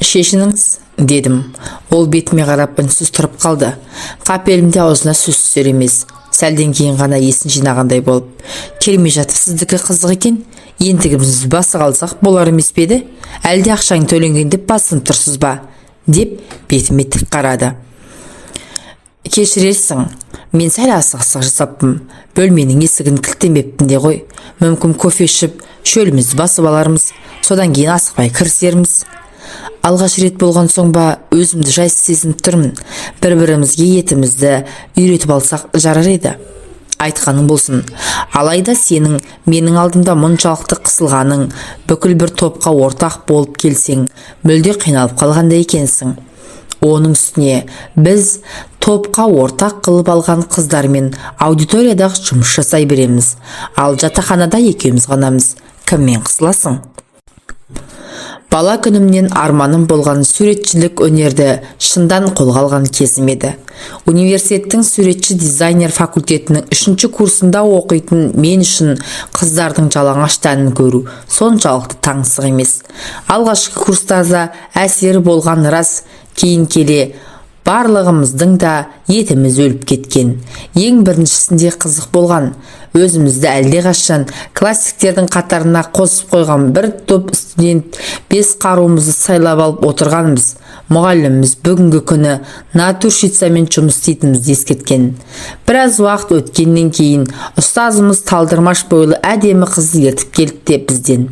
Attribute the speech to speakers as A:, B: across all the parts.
A: Шешініңіз, дедім. Ол бетіме қарап үнсіз тұрып қалды. Қапелімде аузына сөз түсер емес. Сәлден кейін ғана есін жинағандай болып. Келмей жатып сіздікі қызық екен. Ентігіміз басы қалсақ болар емес пе еді? Әлде ақшаң төленген деп басынып тұрсыз ба? Деп бетіме тік қарады. Кешіресің, мен сәл асығыстық жасаппын. Бөлменің есігін кілттемеппін де ғой. Мүмкін кофе ішіп, шөлімізді басып алармыз. Содан кейін асықпай кірісерміз. Алғаш рет болған соң ба, өзімді жайсыз сезініп тұрмын. Бір-бірімізге етімізді үйретіп алсақ жарар еді. Айтқаның болсын. Алайда сенің менің алдымда мұншалықты қысылғаның, бүкіл бір топқа ортақ болып келсең, мүлде қиналып қалғандай екенсің. Оның үстіне біз топқа ортақ қылып алған қыздармен аудиториядағы жұмыс жасай береміз. Ал жатақханада екеуміз ғанамыз. Кіммен қысыласың? Бала күнімнен арманым болған суретшілік өнерді шындан қолға алған кезім еді. Университеттің суретші дизайнер факультетінің 3-ші курсында оқитын мен үшін қыздардың жалаңаш тәнін көру соншалықты таңсық емес. Алғашқы курстарда әсері болған рас, кейін келе барлығымыздың да етіміз өліп кеткен. Ең біріншісінде қызық болған. Өзімізді әлдеқашан классиктердің қатарына қосып қойған бір топ студент 5 қаруымызды сайлап алып отырғанбыз. Мұғаліміміз бүгінгі күні натурщицамен жұмыс істейтінімізді ескерткен. Біраз уақыт өткеннен кейін ұстазымыз талдырмаш бойлы әдемі қызды ертіп келді де бізден.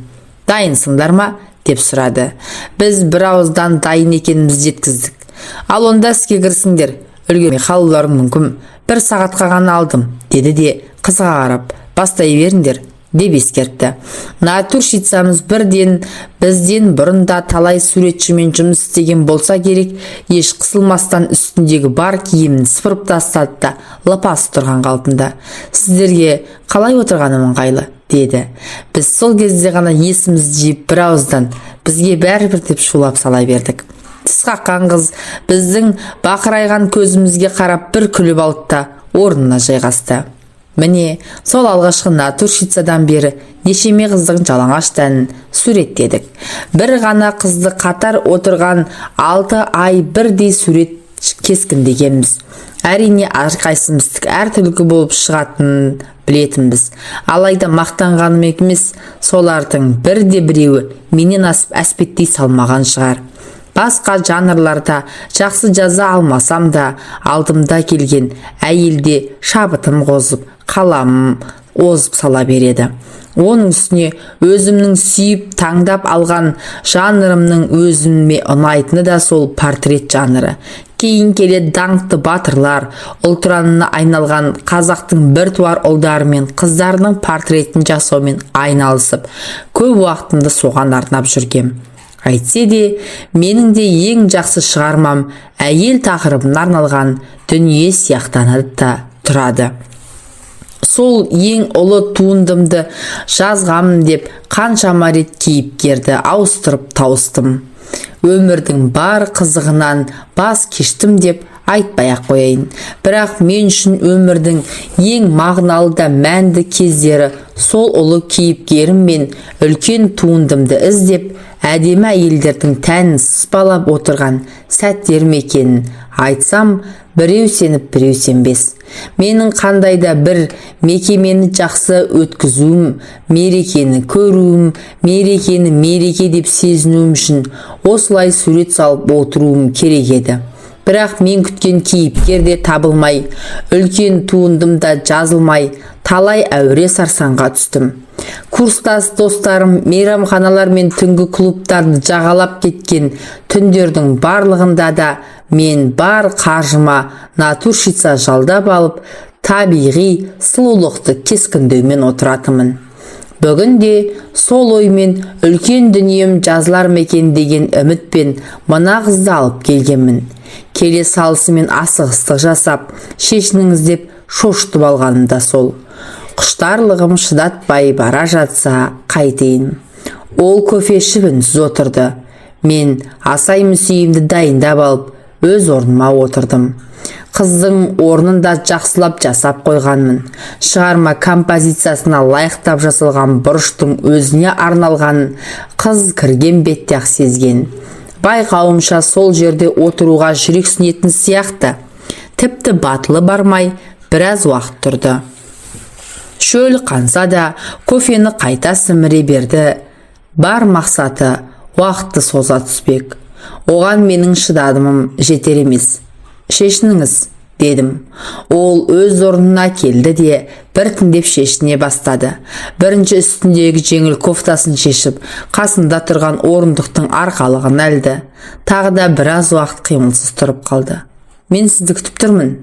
A: Дайынсыңдар ма? Деп сұрады. Біз бір ауыздан дайын екенімізді жеткіздік. Ал онда іске кірісіңдер, үлгермей қалуларың мүмкін. 1 сағатқа ғана алдым, деді де қызға қарап, бастай беріңдер, деп ескертті. Натурщицамыз бізден бұрында талай суретшімен жұмыс істеген болса керек, еш қысылмастан үстіндегі бар киімін сыпырып тастады да лапасы тұрған қалпында. Сіздерге қалай отырғаным ыңғайлы, деді. Біз сол кезде ғана есімізді жиып бір ауыздан, бізге бәрібір деп шулап сала бердік. Тіс қаққан қыз біздің бақырайған көзімізге қарап бір күліп алды да орнына жайғасты. Міне, сол алғашқы натурщицадан бері нешеме қыздың жалаңаш тәнін суреттедік. Бір ғана қызды қатар отырған 6 ай бірдей сурет кескіндегенбіз. Әрине әрқайсымыздың әртүрлі болып шығатынын білетінбіз. Алайда мақтанғаным емес, солардың бірде-біреуі менен асып әспеттей салмаған шығар. Басқа жанрларда жақсы жаза алмасам да, алдымда келген әйелде шабытым қозып, қаламым озып сала береді. Оның үстіне өзімнің сүйіп таңдап алған жанрымның өзіме ұнайтыны да сол портрет жанры. Кейін келе даңқты батырлар, ұлтыранына айналған қазақтың біртуар ұлдары мен қыздарының портретін жасаумен айналысып, көп уақытымды соған арнап жүргем. Әйтсе де, менің де ең жақсы шығармам әйел тақырыбына арналған дүние сияқтанады да тұрады. Сол ең ұлы туындымды жазғамын деп қаншама рет кейіпкерді ауыстырып тауыстым. Өмірдің бар қызығынан бас кештім деп айтпай-ақ қояйын. Бірақ мен үшін өмірдің ең мағыналы да мәнді кездері сол ұлы кейіпкерім мен үлкен туындымды іздеп, әдемі әйелдердің тәнін сыспалап отырған сәттерім екенін айтсам, біреу сеніп, біреу сенбес. Менің қандайда бір мекемені жақсы өткізуім, мерекені көруім, мерекені мереке деп сезінуім үшін осылай сурет салып отыруым керек еді. Бірақ мен күткен кейіпкер де табылмай, үлкен туындымда жазылмай, талай әуре сарсаңға түстім. Курстас достарым мейрамханалар мен түнгі клубтарды жағалап кеткен түндердің барлығында да мен бар қаржыма натурщица жалдап алып, табиғи сұлулықты кескіндеумен отыратымын. Бүгінде сол оймен үлкен дүнием жазылар мекен деген үмітпен мына қызды алып келгенмін. Келе салысымен асығыстық жасап, шешініңіз деп шошытып алғаным да сол. Құштарлығым шыдатпай бара жатса қайтейін. Ол кофе ішіп үнсіз отырды. Мен асай мүсейімді дайындап алып, өз орныма отырдым. Қыздың орнында жақсылап жасап қойғанмын. Шығарма композициясына лайықтап жасалған бұрыштың өзіне арналған қыз кірген бетте-ақ сезген. Байқауымша сол жерде отыруға жүрексінетін сияқты. Тіпті батылы бармай біраз уақыт тұрды. Шөл қанса да кофені қайта сіміре берді. Бар мақсаты уақытты соза түспек. Оған менің шыдадымым жетер емес. Шешініңіз, дедім. Ол өз орнына келді де біртіндеп шешіне бастады. Бірінші үстіндегі жеңіл кофтасын шешіп, қасында тұрған орындықтың арқалығын әлді. Тағы да біраз уақыт қимылсыз тұрып қалды. Мен сізді күтіп тұрмын.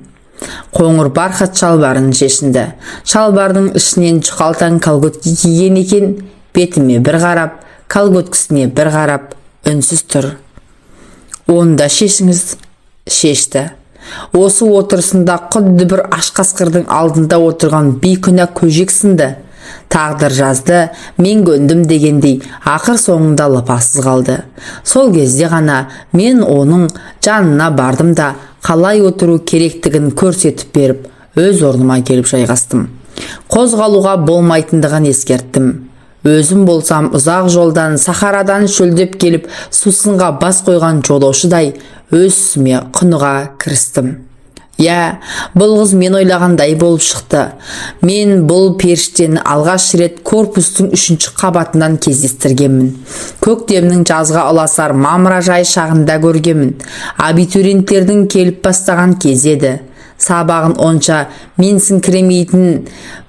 A: Қоңыр бархат шалбарын шешінді. Шалбардың ішінен жұқалтаң колготки киген екен. Бетіме бір қарап, колготкісіне бір қарап, үнсіз тұр. Оны да шешіңіз. Шешті. Осы отырысында құдды бір аш қасқырдың алдында отырған бейкүнә көжек сынды. Тағдыр жазды, мен көндім дегендей ақыр соңында лыпасыз қалды. Сол кезде ғана мен оның жанына бардым да қалай отыру керектігін көрсетіп беріп, өз орныма келіп жайғастым. Қозғалуға болмайтындығын ескерттім. Өзім болсам ұзақ жолдан, сахарадан шөлдеп келіп, сусынға бас қойған жолаушыдай өз ісіме құныға кірістім. Я, бұл қыз мен ойлағандай болып шықты. Мен бұл періштені алғаш рет корпустың 3-ші қабатынан кездестіргенмін. Көктемнің жазға ұласар мамыражай шағында көргенмін. Абитуриенттердің келіп бастаған кез еді. Сабағын онша менсінкіремейтін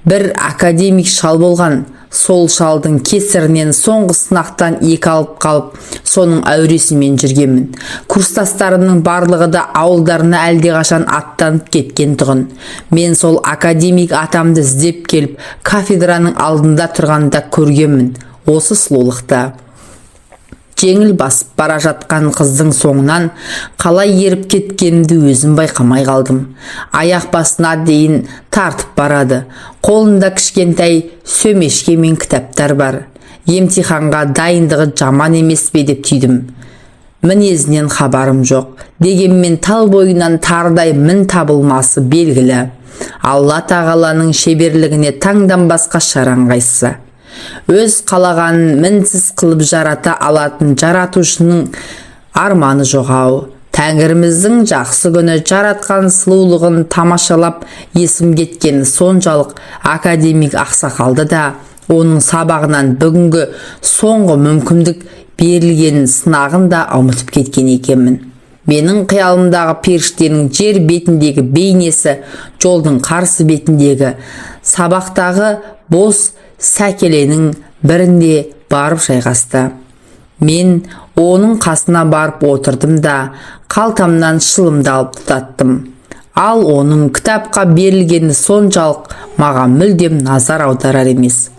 A: бір академик шал болған. Сол шалдың кесірінен соңғы сынақтан 2 алып қалып, соның әуресімен жүргенмін. Курстастарымның барлығы да ауылдарына әлдеқашан аттанып кеткен тұғын. Мен сол академик атамды іздеп келіп, кафедраның алдында тұрғанда көргенмін. Осы сұлулықта. Жеңіл басып бара жатқан қыздың соңынан қалай еріп кеткенімді өзім байқамай қалдым. Аяқ басына дейін тартып барады. Қолында кішкентай сөмешке мен кітаптар бар. Емтиханға дайындығы жаман емес пе деп түйдім. Мінезінен хабарым жоқ. Дегенмен тал бойынан тардай мін табылмасы белгілі. Алла тағаланың шеберлігіне таңданбасқа шараңғайсы. Өз қалағанын мінсіз қылып жарата алатын жаратушының арманы жоғау. Тәңіріміздің жақсы күні жаратқан сұлулығын тамашалап есім кеткен соншалық академик ақсақалды да оның сабағынан бүгінгі соңғы мүмкіндік берілген сынағын да ұмытып кеткен екенмін. Менің қиялымдағы періштенің жер бетіндегі бейнесі жолдың қарсы бетіндегі сабақтағы бос сәкеленің бірінде барып жайғасты. Мен оның қасына барып отырдым да қалтамнан шылымды алып тұтаттым. Ал оның кітапқа берілгені соншалық маған мүлдем назар аударар емес.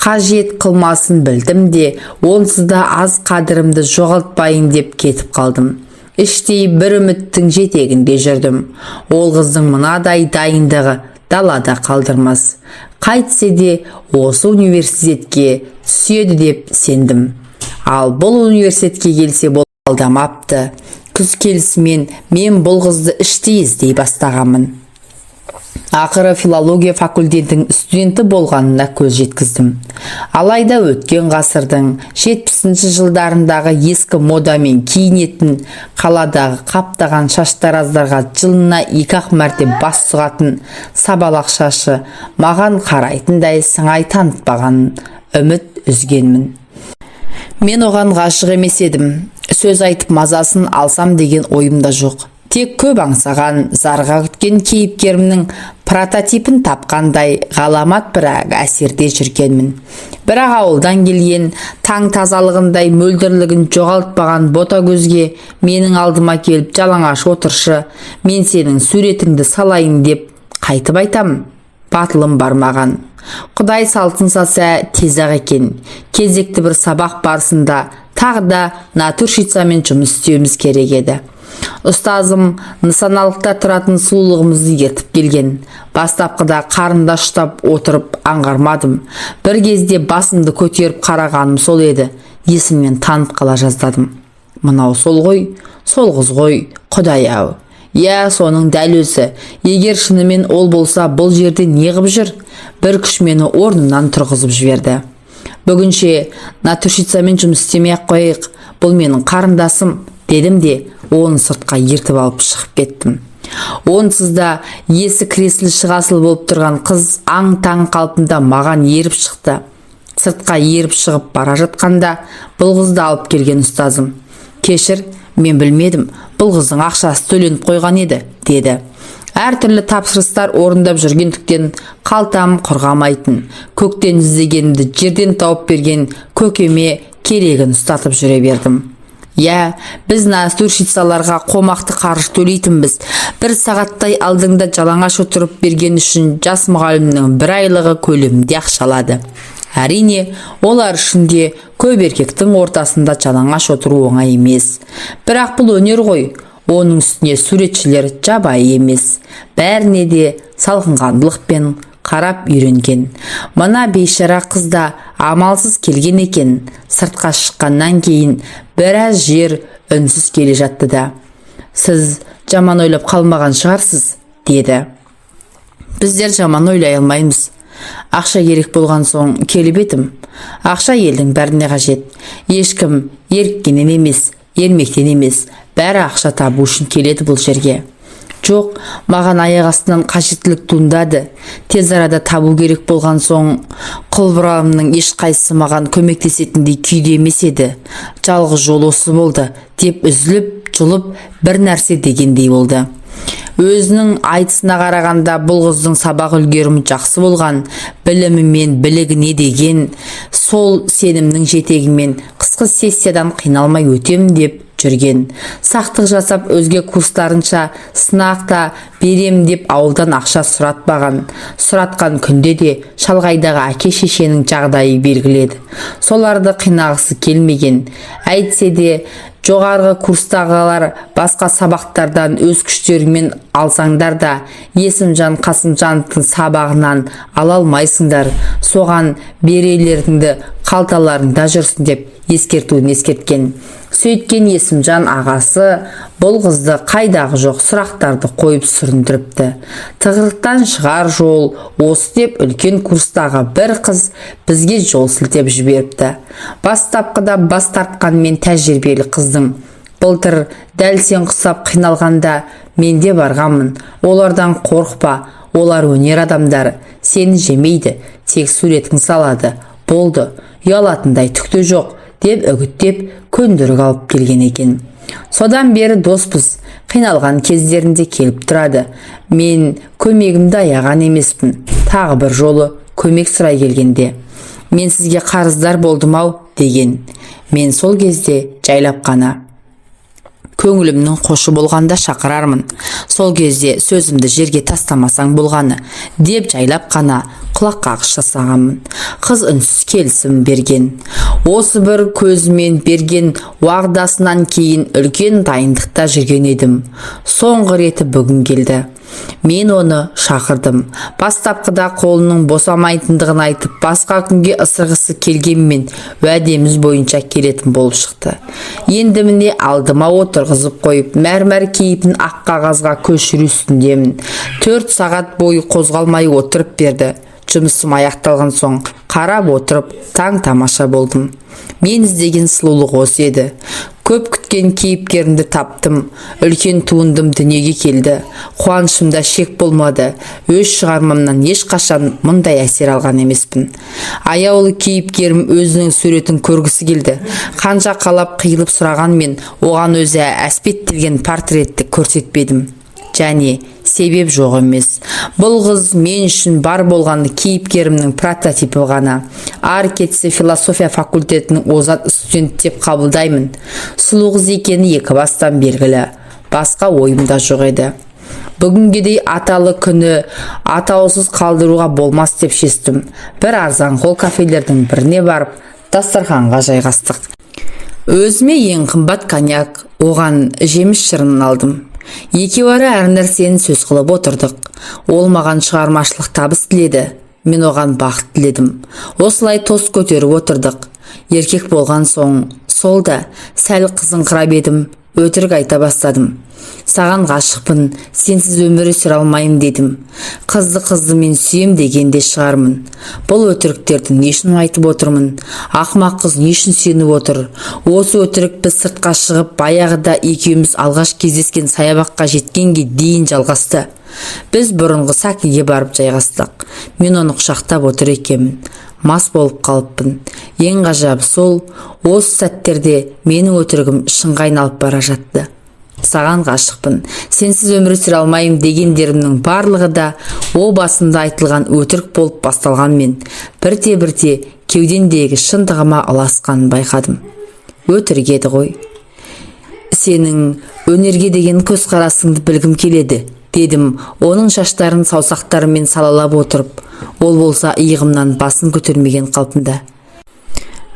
A: Қажет қылмасын білдім де, онсыз да аз қадірімді жоғалтпайын деп кетіп қалдым. Іштей бір үміттің жетегінде жүрдім. Ол қыздың мынадай дайындығы далада қалдырмас. Қайтсе де осы университетке түседі деп сендім. Ал бұл университетке келсе бол алдамапты. Күз келісімен мен бұл қызды іштей іздей бастағанмын. Ақыры филология факультетінің студенті болғанына көз жеткіздім. Алайда өткен ғасырдың 70-ші жылдарындағы ескі модамен киінетін, қаладағы қаптаған шаштараздарға жылына 2-ақ мәрте бас сұғатын сабалақ шашы маған қарайтындай сыңай танытпағанын үміт үзгенмін. Мен оған ғашық емес едім. Сөз айтып мазасын алсам деген ойымда жоқ. Тек көп аңсаған, зарға күткен кейіпкерімнің прототипін тапқандай ғаламат бірақ әсерде жүргенмін. Бірақ ауылдан келген таң тазалығындай мөлдірлігін жоғалтпаған бота көзге менің алдыма келіп жалаңаш отыршы, мен сенің суретіңді салайын деп қайтып айтам. Батылым бармаған. Құдай салтын саса тез-ақ екен. Кезекті бір сабақ барысында тағы да натурщицамен жұмыс істеуіміз керек еді. Ұстазым нысаналықта тұратын сұлулығымызды ертіп келген. Бастапқыда қарында ұштап отырып аңғармадым. Бір кезде басымды көтеріп қарағаным сол еді. Есімнен танып қала жаздадым. Мынау сол ғой, сол қыз ғой, Құдай-ау. Я, соның дәл өзі. Егер шынымен ол болса, бұл жерде неғып жүр? Бір күш мені орнымнан тұрғызып жіберді. Бүгінше натурщицамен жұмыс істемей-ақ қояйық. Бұл менің қарындасым, дедім де оны сыртқа ертіп алып шығып кеттім. Онсыз да есі кіресілі шығасыл болып тұрған қыз аң-таң қалпында маған еріп шықты. Сыртқа еріп шығып бара жатқанда бұл қызды алып келген ұстазым: «Кешір, мен білмедім, бұл қыздың ақшасы төленіп қойған еді», деді. Әртүрлі тапсырыстар орындап жүргендіктен қалтам құрғамайтын. Көктен іздегенімді жерден тауып берген көкеме керегін ұстатып жүре бердім. «Я, біз настурщицаларға қомақты қаржы төлейтінбіз. Бір сағаттай алдыңда жалаңаш отырып берген үшін жас мұғалімнің бір айлығы көлемінде ақша алады. Әрине, олар үшін де көп еркектің ортасында жалаңаш отыру оңай емес. Бірақ бұл өнер ғой. Оның үстіне суретшілер жабайы емес. Бәріне де салқынқандылықпен қарап үйренген. Мына бейшара қызда амалсыз келген екен. Сыртқа шыққаннан кейін біраз жер үнсіз келе жатты да: «Сіз жаман ойлап қалмаған шығарсыз», деді. «Біздер жаман ойлай алмаймыз. Ақша керек болған соң келіп едім. Ақша елдің бәріне қажет. Ешкім еріккенен емес, ермектен емес. Бәрі ақша табу үшін келеді бұл жерге. Жоқ, маған аяқ астынан қажеттілік туындады. Тез арада табу керек болған соң құлбыралымның ешқайсысы маған көмектесетіндей күйде емес еді. Жалғыз жол осы болды», деп үзіліп, жұлып бір нәрсе дегендей болды. Өзінің айтысына қарағанда бұл қыздың сабақ үлгерімі жақсы болған, білімі мен білігіне деген сол сенімнің жетегімен қысқы сессиядан қиналмай өтем деп жүрген. Сақтық жасап өзге курстарынша сынақта берем деп ауылдан ақша сұратпаған. Сұратқан күнде де шалғайдағы әке-шешенің жағдайы белгіледі. Соларды қинағысы келмеген. Әйтсе де жоғарғы курстағылар басқа сабақтардан өз күштеріңмен алсаңдар да Есімжан Қасымжановтың сабағынан ала алмайсыңдар. Соған берелеріңді қалталарыңда жүрсін деп ескертуін ескерткен. Сөйткен Есімжан ағасы бұл қызды қайдағы жоқ сұрақтарды қойып сүріндіріпті. Тығырықтан шығар жол осы деп үлкен курстағы бір қыз бізге жол сілтеп жіберіпті. Бастапқыда бас тартқанмен тәжірибелі қыздың: «Былтыр дәл сен құсап қиналғанда мен де барғанмын. Олардан қорықпа, олар өнер адамдары. Сені жемейді, тек суретің салады. Болды, ұялатындай түкті жоқ», деп үгіттеп көндірік алып келген екен. Содан бері доспыз. Қиналған кездерінде келіп тұрады. Мен көмегімді аяған емеспін. Тағы бір жолы көмек сұрай келгенде: «Мен сізге қарыздар болдым-ау», деген. Мен сол кезде жайлап қана: «Көңілімнің қошы болғанда шақырармын. Сол кезде сөзімді жерге тастамасаң болғаны», деп жайлап қана құлақ қағыс жасағанмын. Қыз үнсіз келісім берген. Осы бір көзімен берген уағдасынан кейін үлкен дайындықта жүрген едім. Соңғы реті бүгін келді. Мен оны шақырдым. Бастапқыда қолының босамайтындығын айтып, басқа күнге ысырғысы келгенмен уәдеміз бойынша келетін болып шықты. Енді міне алдыма отырғызып қойып, мәрмәр кейпін ақ қағазға көшіру үстіндемін. 4 сағат бойы қозғалмай отырып берді. Жұмысым аяқталған соң қарап отырып таң тамаша болдым. Мен іздеген сұлулық осы еді. Көп күткен кейіпкерімді таптым. Үлкен туындым дүниеге келді. Қуанышымда шек болмады. Өз шығармамнан ешқашан мұндай әсер алған емеспін. Аяулы кейіпкерім өзінің суретін көргісі келді. Қанша қалап қиылып сұрағанмен оған өзі әспеттелген портретті көрсетпедім. Және себеп жоқ емес. Бұл қыз мен үшін бар болғаны кейіпкерімнің прототипі ғана. Ар кетсе философия факультетінің озат студент деп қабылдаймын. Сұлу қыз екені екі бастан белгілі. Басқа ойымда жоқ еді. Бүгінгедей аталы күні атаусыз қалдыруға болмас деп шестім. Бір арзанқол кафелердің біріне барып дастарханға жайғастық. Өзіме ең қымбат коньяк, оған жеміс шырынын алдым. Екеуара әр нәрсені сөз қылып отырдық. Ол маған шығармашылық табыс тіледі. Мен оған бақыт тіледім. Осылай тост көтеріп отырдық. Еркек болған соң Сол да сәл қызыңқырап едім, өтірік айта бастадым. Саған ғашықпын, сенсіз өмір сүре алмайым дедім. Қызды мен сүйем дегенде шығармын. Бұл өтіріктерді не үшін айтып отырмын? Ақымақ қыз не үшін сеніп отыр? Осы өтірік біз сыртқа шығып, баяғыда екеуміз алғаш кездескен саябаққа жеткенге дейін жалғасты. Біз бұрынғы сәкіге барып жайғастық. Мен оны құшақтап отыр екенмін. Мас болып қалыппын. Ең ғажабы сол, осы сәттерде менің өтірігім шынға айналып бара жатты. Саған ғашықпын, сенсіз өмір сүре алмайым дегендерімнің барлығы да о басында айтылған өтірік болып басталғанмен, бірте-бірте кеудемдегі шындығыма ұласқанын байқадым. Өтірік еді ғой. Сенің өнерге деген көзқарасыңды білгім келеді, дедім, оның шаштарын саусақтарымен салалап отырып. Ол болса иығымнан басын көтермеген қалпында.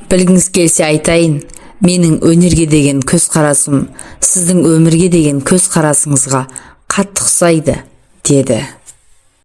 A: Білгіңіз келсе айтайын, менің өнерге деген көзқарасым сіздің өмірге деген көзқарасыңызға қатты ұқсайды, деді.